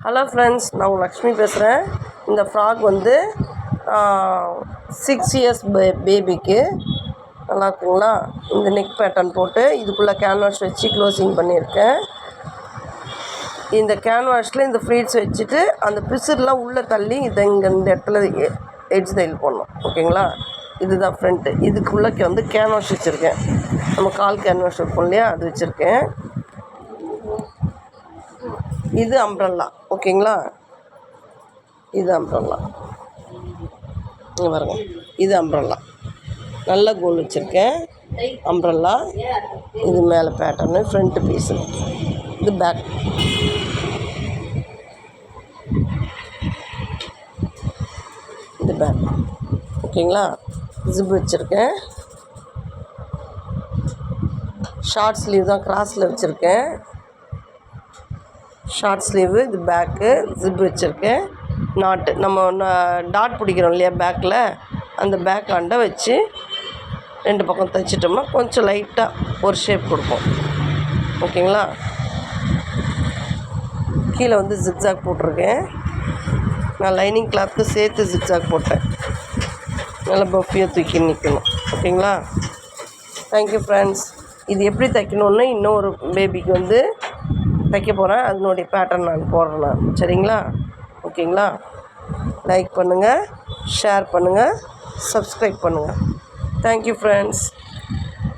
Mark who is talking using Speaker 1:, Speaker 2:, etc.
Speaker 1: Hello friends, நான் உங்கள் லக்ஷ்மி பேசுகிறேன். இந்த ஃப்ராக் வந்து 6 இயர்ஸ் பேபிக்கு நல்லா இருக்குங்களா. இந்த நெக் பேட்டர்ன் போட்டு இதுக்குள்ளே கேன்வாஷ் வச்சு க்ளோசிங் பண்ணியிருக்கேன். இந்த கேன்வாஷில் இந்த ஃப்ளீட்ஸ் வச்சுட்டு அந்த பிசுறுலாம் உள்ளே தள்ளி இதை இங்கே இந்த இடத்துல எட்ஜ் தையல் போடணும். ஓகேங்களா. இதுதான் ஃப்ரண்ட்டு. இதுக்குள்ளே வந்து கேன்வாஷ் வச்சுருக்கேன். நம்ம கால் கேன்வாஷ் வைப்போம் இல்லையா, அது வச்சுருக்கேன். இது அம்ப்ரெல்லா. ஓகேங்களா. இது அம்ப்ரெல்லா. இங்கே பாருங்க, இது அம்ப்ரெல்லா. நல்ல கோல் வச்சுருக்கேன். அம்ப்ரெல்லா. இது மேலே பேட்டர்னு, ஃப்ரண்ட்டு பீஸு. இது பேக். இது பேக். ஓகேங்களா. ஜிப் வச்சுருக்கேன். ஷார்ட் ஸ்லீவ் தான், கிராஸில் வச்சுருக்கேன். Short sleeve. இது பேக்கு. ஜிப் வச்சுருக்கேன். நாட்டு நம்ம டாட் பிடிக்கிறோம் இல்லையா பேக்கில், அந்த பேக் ஆண்டை வச்சு 2 பக்கம் தைச்சிட்டோம்னா கொஞ்சம் லைட்டாக ஒரு ஷேப் கொடுப்போம். ஓகேங்களா. கீழே வந்து ஜிக்ஸாக் போட்டிருக்கேன். நான் லைனிங் கிளாத்துக்கு சேர்த்து ஜிக்ஸாக் போட்டேன். நல்லா பஃபியாக தூக்கி நிற்கணும். ஓகேங்களா. Thank you friends. இது எப்படி தைக்கணுன்னு இன்னும் ஒரு பேபிக்கு வந்து தைக்க போகிறேன். அதனுடைய பேட்டர்ன் நான் போடுறேன். சரிங்களா. ஓகேங்களா. லைக் பண்ணுங்கள், ஷேர் பண்ணுங்கள், சப்ஸ்கிரைப் பண்ணுங்கள். Thank you friends.